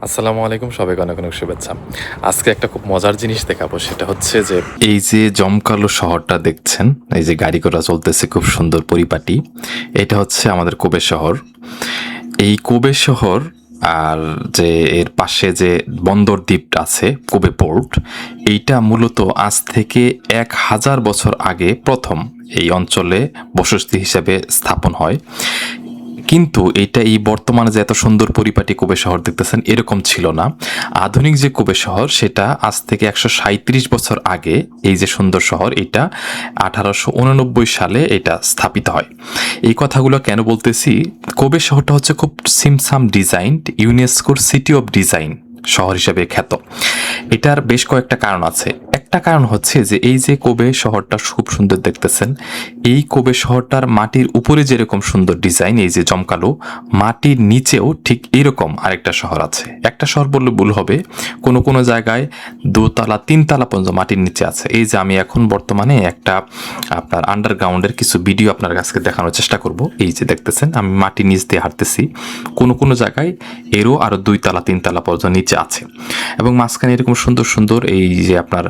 আসসালামু আলাইকুম, সবাইকে অনেক অনেক শুভেচ্ছা। আজকে একটা খুব মজার জিনিস দেখাবো, সেটা হচ্ছে যে এই যে জমকালো শহরটা দেখছেন, এই যে গাড়ি ঘোড়া চলতেছে খুব সুন্দর পরিপাটি, এটা হচ্ছে আমাদের কোবে শহর। এই কোবে শহর আর যে এর পাশে যে বন্দর দ্বীপ আছে কোবে পোর্ট, এইটা মূলত আজ থেকে 1000 বছর আগে প্রথম এই অঞ্চলে বসতি হিসেবে স্থাপন হয়। কিন্তু এটা এই বর্তমানে যে এত সুন্দর পরিপাটি কোবে শহর দেখতেছেন এরকম ছিল না। আধুনিক যে কোবে শহর সেটা আজ থেকে 137 বছর আগে এই যে সুন্দর শহর এটা 1889 সালে এটা স্থাপিত হয়। এই কথাগুলো কেন বলতেছি, কোবে শহরটা হচ্ছে খুব সিমসাম ডিজাইন, ইউনেস্কোর সিটি অফ ডিজাইন শহর হিসেবে খ্যাত। এটার বেশ কয়েকটা কারণ আছে। একটা কারণ হচ্ছে যে এই যে কোবে শহরটা খুব সুন্দর দেখতেছেন, এই কোবে শহরটার মাটির উপরে যেরকম সুন্দর ডিজাইন, এই যে জমকালো, মাটির নিচেও ঠিক এরকম আরেকটা শহর আছে। একটা শহর বললে ভুল হবে, কোনো কোনো জায়গায় দোতলা তিনতলা পর্যন্ত মাটির নিচে আছে। এই যে আমি এখন বর্তমানে একটা আপনার আন্ডারগ্রাউন্ডের কিছু ভিডিও আপনার কাছে দেখানোর চেষ্টা করব। এই যে দেখতেছেন আমি মাটির নিচ দিয়ে হাঁটতেছি, কোনো কোনো জায়গায় এরও আরও 2 তলা 3 তলা পর্যন্ত নিচে আছে, এবং মাঝখানে এরকম সুন্দর সুন্দর এই যে আপনার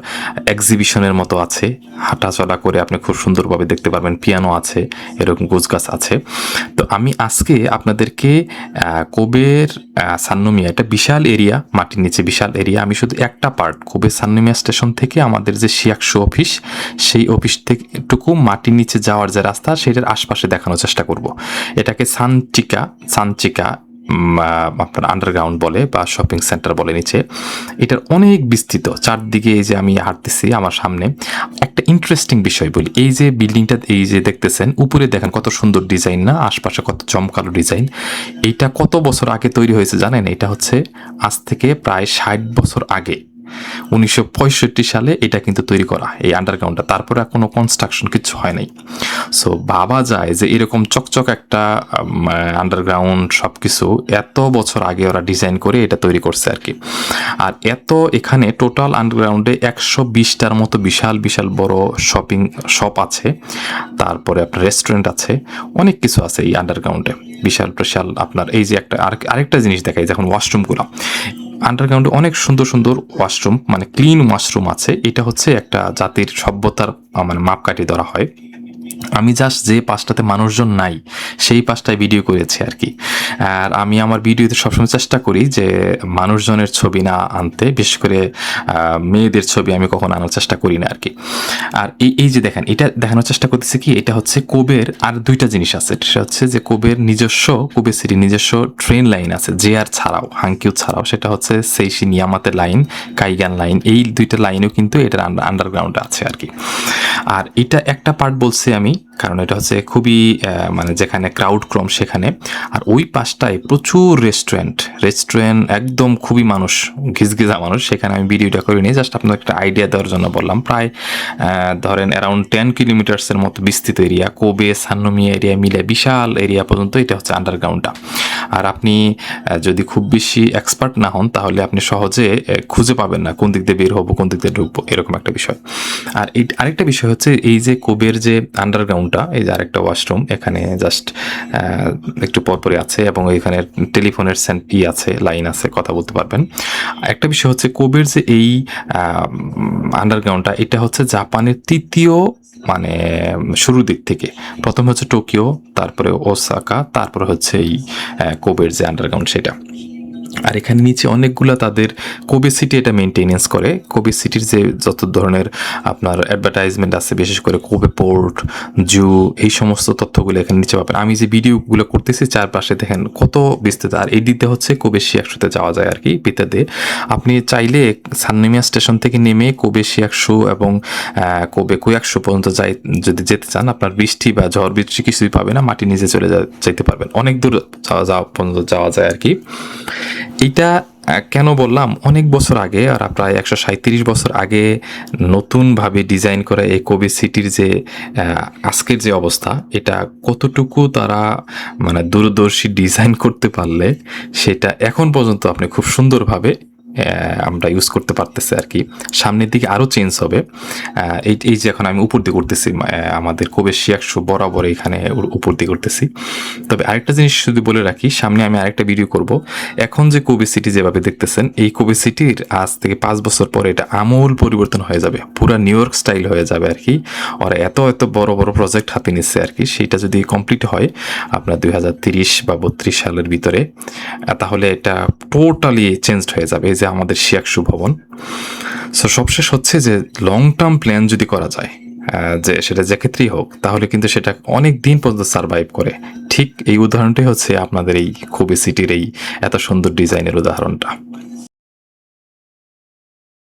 এক্সিবিশনের মতো আছে, হাঁটাচলা করে আপনি খুব সুন্দরভাবে দেখতে পারবেন। পিয়ানো আছে, এরকম গোছগাছ আছে। তো আমি আজকে আপনাদেরকে কোবের সান্নমিয়া, এটা বিশাল এরিয়া, মাটির নিচে বিশাল এরিয়া। আমি শুধু একটা পার্ট কোবে সান্নমিয়া স্টেশন থেকে আমাদের যে শিয়াকশো অফিস, সেই অফিস থেকে টুকু মাটির নিচে যাওয়ার যে রাস্তা সেটার আশপাশে দেখানোর চেষ্টা করব। এটাকে সানচিকা সানচিকা আপনার আন্ডারগ্রাউন্ড বলে বা শপিং সেন্টার বলে নিচে। এটার অনেক বিস্তৃত, চারদিকে এই যে আমি হাঁটতেছি আমার সামনে। একটা ইন্টারেস্টিং বিষয় বলি, এই যে বিল্ডিংটা এই যে দেখতেছেন উপরে, দেখেন কত সুন্দর ডিজাইন না, আশপাশে কত চমকালো ডিজাইন। এইটা কত বছর আগে তৈরি হয়েছে জানেন? এটা হচ্ছে আজ থেকে প্রায় 60 বছর আগে, 1965 সালে এটা কিন্তু তৈরি করা, এই আন্ডারগ্রাউন্ডটা। তারপরে কোনো কনস্ট্রাকশন কিছু হয় নাই। সো ভাবা যায় যে এরকম চকচক একটা আন্ডারগ্রাউন্ড সব কিছু এত বছর আগে ওরা ডিজাইন করে এটা তৈরি করছে আর কি। আর এত এখানে টোটাল আন্ডারগ্রাউন্ডে 120টার মতো বিশাল বিশাল বড় শপিং শপ আছে, তারপরে আপনার রেস্টুরেন্ট আছে, অনেক কিছু আছে এই আন্ডারগ্রাউন্ডে, বিশাল বিশাল। আপনার এই যে একটা আরেকটা জিনিস দেখাই, যখন ওয়াশরুমগুলো আন্ডারগ্রাউন্ডে অনেক সুন্দর সুন্দর ওয়াশরুম, মানে ক্লিন ওয়াশরুম আছে। এটা হচ্ছে একটা জাতির সভ্যতার মানে মাপকাঠি ধরা হয়। আমি জাস্ট যে পাশটাতে মানুষজন নাই সেই পাশটায় ভিডিও করেছি আর কি। আর আমি আমার ভিডিওতে সবসময় চেষ্টা করি যে মানুষজনের ছবি না আনতে, বিশেষ করে মেয়েদের ছবি আমি কখনো আনার চেষ্টা করি না আর কি। আর এই যে দেখেন, এটা দেখানোর চেষ্টা করতেছি কি, এটা হচ্ছে কোবের আর দুইটা জিনিস আছে। সেটা হচ্ছে যে কোবের নিজস্ব, কোবে সিটির নিজস্ব ট্রেন লাইন আছে, জেআর ছাড়াও, হাংকিউ ছাড়াও। সেটা হচ্ছে সেইশি নিয়ামাতে লাইন, কাইগান লাইন, এই দুইটা লাইনও কিন্তু এটার আন্ডারগ্রাউন্ডে আছে আর কি। আর এটা একটা পার্ট বলছি আমি, কারণ এটা হচ্ছে খুবই মানে যেখানে ক্রাউড কম সেখানে। আর ওই পাশটায় প্রচুর রেস্টুরেন্ট একদম খুবই মানুষ, ঘিজঘিজা মানুষ। সেখানে আমি ভিডিওটা করিনি, জাস্ট আপনার একটা আইডিয়া দেওয়ার জন্য বললাম। প্রায় ধরেন অ্যারাউন্ড 10 কিলোমিটার্সের মতো বিস্তৃত এরিয়া, কোবে সান্নমিয়া এরিয়া মিলে বিশাল এরিয়া পর্যন্ত এটা হচ্ছে আন্ডারগ্রাউন্ডটা। আর আপনি যদি খুব বেশি এক্সপার্ট না হন তাহলে আপনি সহজে খুঁজে পাবেন না কোন দিক দিয়ে বের হবো, কোন দিক দিয়ে ঢুকবো, এরকম একটা বিষয়। আর এই আরেকটা বিষয় হচ্ছে এই যে কোবের যে আন্ডারগ্রাউন্ডটা, এই যে আরেকটা ওয়াশরুম এখানে জাস্ট একটু পরপরই আছে, এবং এখানে টেলিফোনের আছে, লাইন আছে, কথা বলতে পারবেন। একটা বিষয় হচ্ছে কোবের যে এই আন্ডারগ্রাউন্ডটা, এটা হচ্ছে জাপানের তৃতীয় মানে শুরুর দিক থেকে। প্রথম হচ্ছে টোকিও, তারপরে ওসাকা, তারপরে হচ্ছে এই কোবের যে আন্ডারগ্রাউন্ড সেটা। আর এখানে নিচে অনেকগুলো তাদের কোবে সিটি এটা মেনটেনেন্স করে। কোবে সিটির যে যত ধরনের আপনার অ্যাডভার্টাইজমেন্ট আছে, বিশেষ করে কোবে পোর্ট, জু, এই সমস্ত তথ্যগুলো এখানে নিচে পাবেন। আমি যে ভিডিওগুলো করতেছি চারপাশে দেখেন কত বিস্তৃত। আর এই দিকতে হচ্ছে কোবে শিয়াকশুতে যাওয়া যায় আর কি, ভিতর দিয়ে। আপনি চাইলে সান্নমিয়া স্টেশন থেকে নেমে কোবে শিয়াকশু এবং কোবে কুয়াকশু পর্যন্ত যদি যেতে চান, আপনার বৃষ্টি বা ঝড় বৃষ্টি কিছুই পাবে না, মাটির নিচে চলে যেতে পারবেন। অনেক দূর যাওয়া পর্যন্ত যাওয়া যায় আর কি। এইটা কেন বললাম, অনেক বছর আগে, আর প্রায় 137 বছর আগে নতুনভাবে ডিজাইন করা এই কোবে সিটির যে আজকের যে অবস্থা, এটা কতটুকু তারা মানে দূরদর্শী ডিজাইন করতে পারলে সেটা এখন পর্যন্ত আপনি খুব সুন্দরভাবে আমরা ইউজ করতে পারতেছি আর কি। সামনের দিকে আরও চেঞ্জ হবে। এই যে এখন আমি উপর দিয়ে করতেছি, আমাদের কোবে শিয়াকশো বরাবর এখানে উপর দিয়ে করতেছি। তবে আরেকটা জিনিস শুধু বলে রাখি, সামনে আমি আরেকটা ভিডিও করব। এখন যে কোবে সিটি যেভাবে দেখতেছেন, এই কোবে সিটির আজ থেকে 5 বছর পরে এটা আমূল পরিবর্তন হয়ে যাবে, পুরো নিউ ইয়র্ক স্টাইল হয়ে যাবে আর কি। আর এত বড় বড় প্রজেক্ট হাতে নিচ্ছে আর কি, সেইটা যদি কমপ্লিট হয় আপনার 2030 বা 32 সালের ভিতরে, তাহলে এটা টোটালি চেঞ্জড হয়ে যাবে। এই যে আমাদের শিয়াকশু ভবন। সো সবশেষ হচ্ছে যে লং টার্ম প্ল্যান যদি করা যায়, যে সেটা যে ক্ষেত্রেই হোক, তাহলে কিন্তু সেটা অনেক দিন পর্যন্ত সার্ভাইভ করে। ঠিক এই উদাহরণটাই হচ্ছে আপনাদের এই কোবে সিটির এই এত সুন্দর ডিজাইনের উদাহরণটা।